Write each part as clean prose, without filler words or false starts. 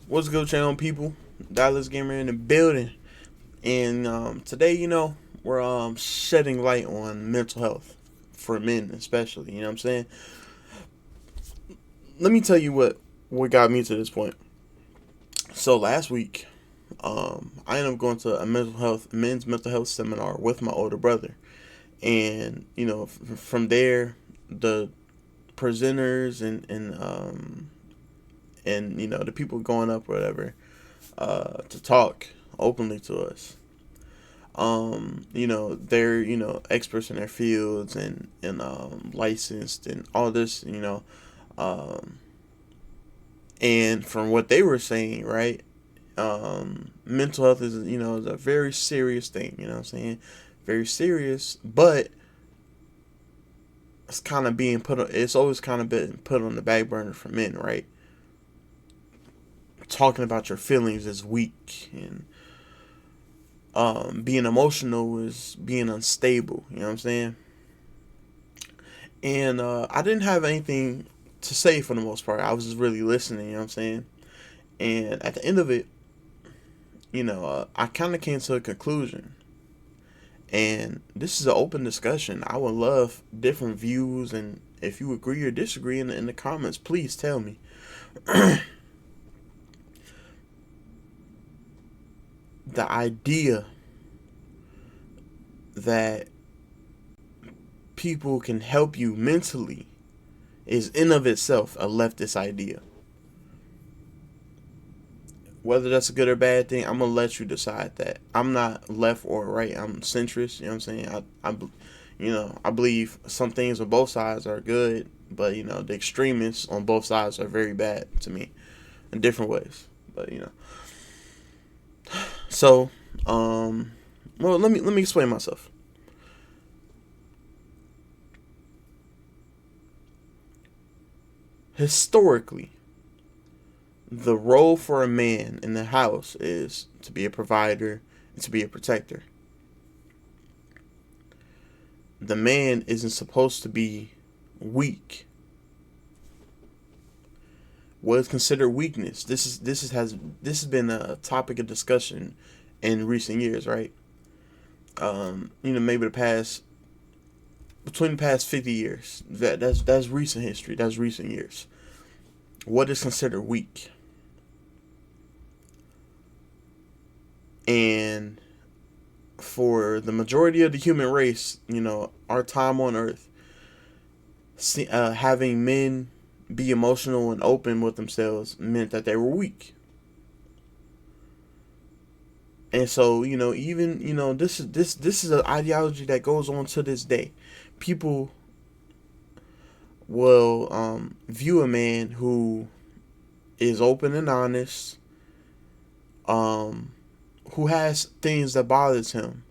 What's good, channel people? Dallas Gamer in the building, and today, we're shedding light on mental health for men, especially. You know what I'm saying? Let me tell you what got me to this point. So last week, I ended up going to a men's mental health seminar with my older brother, and from there, the presenters and the people going up or whatever to talk openly to us. They're experts in their fields and licensed and all this, um, and from what they were saying, right, mental health is a very serious thing. You know what I'm saying? Very serious, but it's kind of being put on. It's always kind of been put on the back burner for men, right? Talking about your feelings is weak, and being emotional is being unstable. You know what I'm saying? And I didn't have anything to say for the most part. I was just really listening. You know what I'm saying? And at the end of it, I kind of came to a conclusion. And this is an open discussion. I would love different views, and if you agree or disagree in the comments, please tell me. The idea that people can help you mentally is in of itself a leftist idea. Whether that's a good or bad thing, I'm gonna let you decide that. I'm not left or right. I'm centrist. You know what I'm saying? I believe some things on both sides are good, but the extremists on both sides are very bad to me in different ways. But so well, let me explain myself. Historically, the role for a man in the house is to be a provider and to be a protector. The man isn't supposed to be weak. What is considered weakness? This has been a topic of discussion in recent years, right? Maybe the past between the past 50 years. That's recent history. That's recent years. What is considered weak? And for the majority of the human race, our time on Earth, having men be emotional and open with themselves meant that they were weak. And so, even this is an ideology that goes on to this day. People will view a man who is open and honest, um, who has things that bothers him,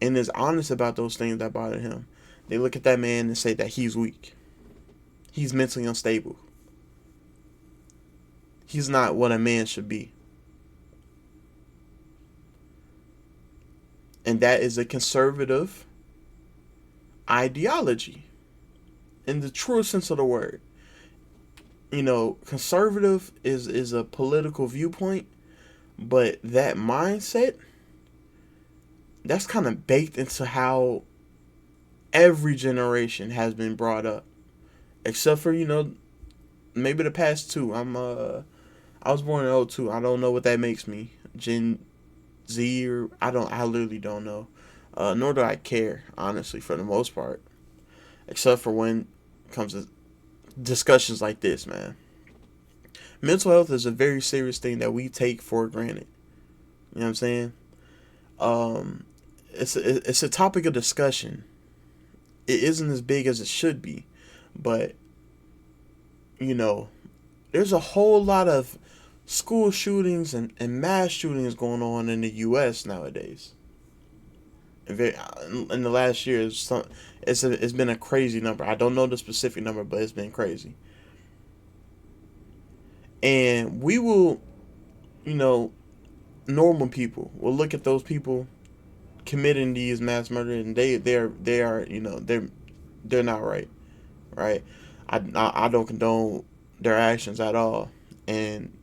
and is honest about those things that bother him. They look at that man and say that he's weak. He's mentally unstable. He's not what a man should be. And that is a conservative ideology in the true sense of the word. Conservative is a political viewpoint, but that mindset, that's kind of baked into how every generation has been brought up, except for maybe the past two. I was born in '02. I don't know what that makes me. Gen Z, or I literally don't know. Nor do I care, honestly, for the most part, except for when it comes to discussions like this, man. Mental health is a very serious thing that we take for granted. You know what I'm saying? Um, it's a topic of discussion. It isn't as big as it should be, but you know, there's a whole lot of school shootings and mass shootings going on in the U.S. nowadays. In the last year, it's been a crazy number. I don't know the specific number, but it's been crazy. And we will, you know, normal people will look at those people committing these mass murder, and they are they're not right, right? I don't condone their actions at all, and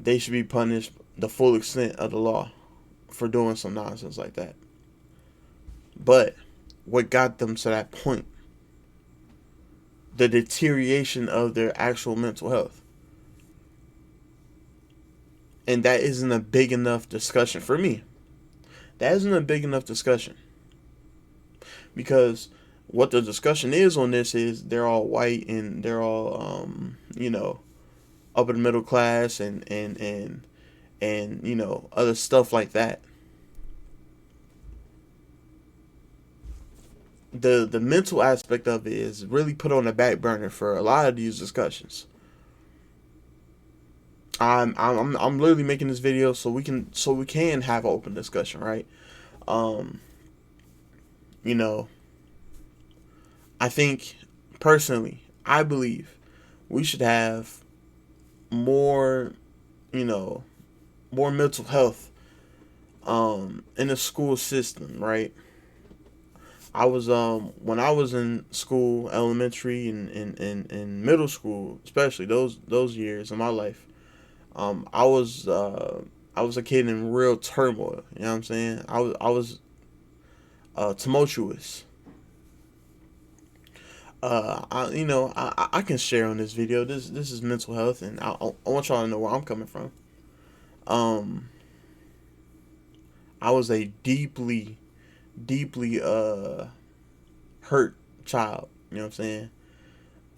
they should be punished the full extent of the law for doing some nonsense like that. But what got them to that point? The deterioration of their actual mental health. And that isn't a big enough discussion for me. That isn't a big enough discussion. Because what the discussion is on this is they're all white and they're all, upper middle class and other stuff like that. The mental aspect of it is really put on the back burner for a lot of these discussions. I'm literally making this video so we can have an open discussion, right? Um, you know, I think personally, I believe we should have more, you know, more mental health in the school system, right? I was when I was in school, elementary and middle school, especially those years of my life, I was a kid in real turmoil. You know what I'm saying? I was tumultuous. I can share on this video. This is mental health, and I want y'all to know where I'm coming from. Um, I was a deeply hurt child. You know what I'm saying?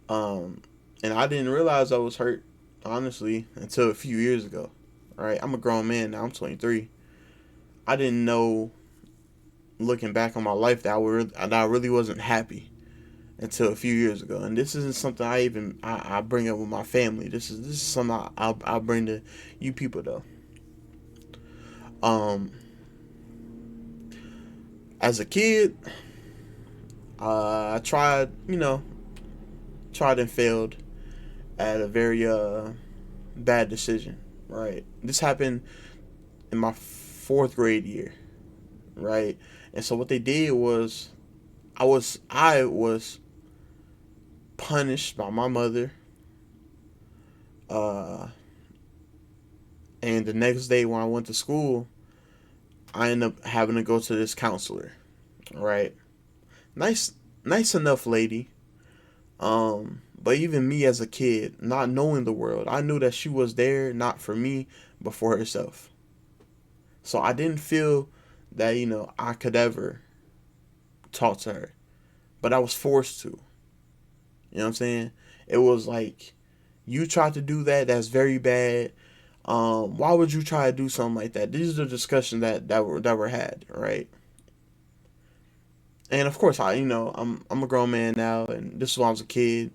Um, and I didn't realize I was hurt honestly until a few years ago. Right? I'm a grown man now. I'm 23. I didn't know, looking back on my life, that I really wasn't happy until a few years ago. And this isn't something I bring up with my family. This is something I bring to you people though. Um, as a kid, I tried and failed at a very bad decision. Right, this happened in my fourth grade year. Right, and so what they did was I was punished by my mother. Uh, and the next day when I went to school, I ended up having to go to this counselor. Right, nice, nice enough lady. But even me as a kid, not knowing the world, I knew that she was there not for me, but for herself. So I didn't feel that I could ever talk to her, but I was forced to. You know what I'm saying? It was like, you tried to do that. That's very bad. Why would you try to do something like that? These are the discussions that were had, right? And of course, I'm a grown man now, and this is when I was a kid.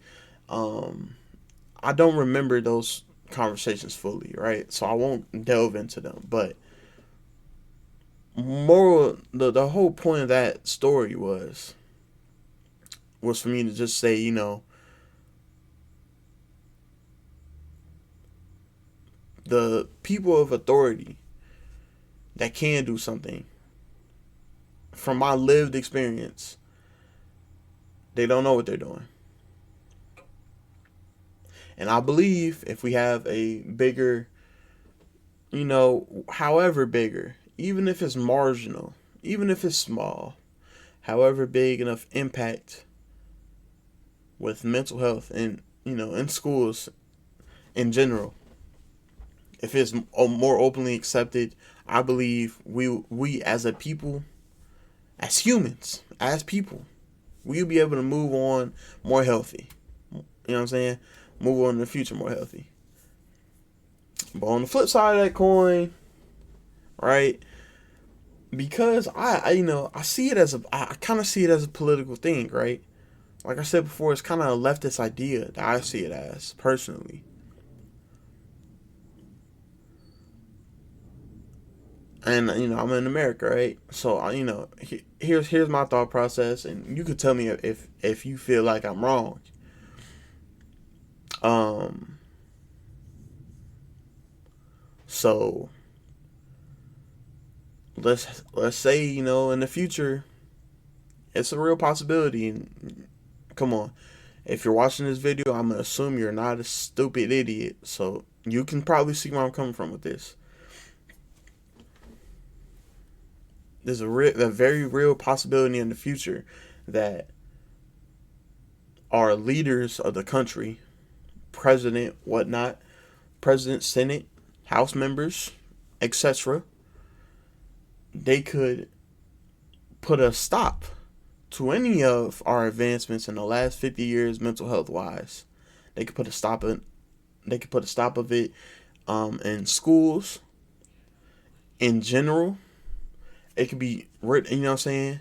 Um, I don't remember those conversations fully, right? So I won't delve into them. But moral, the whole point of that story was for me to just say, the people of authority that can do something, from my lived experience, they don't know what they're doing. And I believe if we have a bigger, however bigger, even if it's marginal, even if it's small, however big enough impact with mental health and, in schools in general, if it's more openly accepted, I believe we as a people, as humans, as people, we'll be able to move on more healthy. You know what I'm saying? Move on in the future more healthy. But on the flip side of that coin, right? Because I see it as I kind of see it as a political thing, right? Like I said before, it's kind of a leftist idea that I see it as personally. And I'm in America, right? So here's my thought process, and you could tell me if you feel like I'm wrong. Um, so let's say in the future, it's a real possibility. And come on, If you're watching this video, I'm gonna assume you're not a stupid idiot. So you can probably see where I'm coming from with this. There's a very real possibility in the future that our leaders of the country, president, whatnot, president, senate, house members, etc., they could put a stop to any of our advancements in the last 50 years mental health wise. They could put a stop in they could put a stop of it in schools in general. It could be written, you know what I'm saying?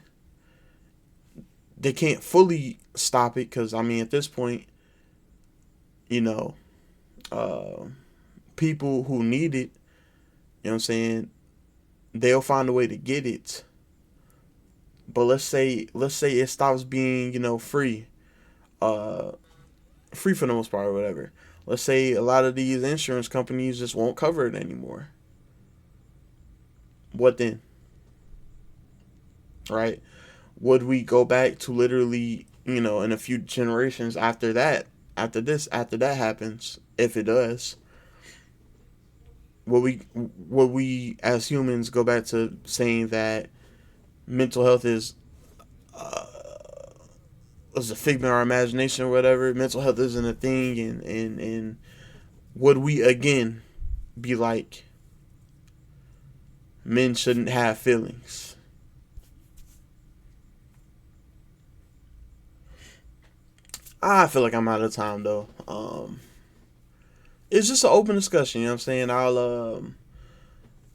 They can't fully stop it because, I mean, at this point, you know, uh, people who need it, you know what I'm saying, they'll find a way to get it. But let's say it stops being, free, uh, free for the most part or whatever. Let's say a lot of these insurance companies just won't cover it anymore. What then? Right? Would we go back to literally, in a few generations after that, after that happens, if it does, would we as humans go back to saying that mental health uh, is a figment of our imagination or whatever? Mental health isn't a thing, and would we again be like, men shouldn't have feelings? I feel like I'm out of time though. It's just an open discussion. You know what I'm saying?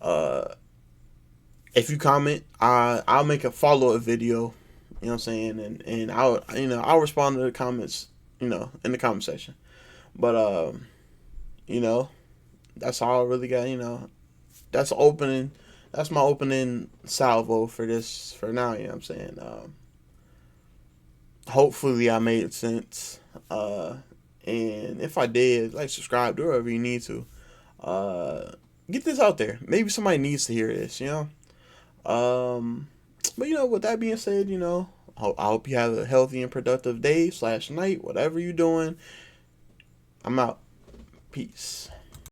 Uh, if you comment, I'll make a follow up video. You know what I'm saying? And I'll respond to the comments. In the comment section. But you know, that's all I really got. That's opening. That's my opening salvo for this for now. You know what I'm saying? Hopefully I made sense. And if I did, like, subscribe, do whatever you need to. Uh, get this out there. Maybe somebody needs to hear this. But with that being said, I hope you have a healthy and productive day / night, whatever you're doing. I'm out. Peace.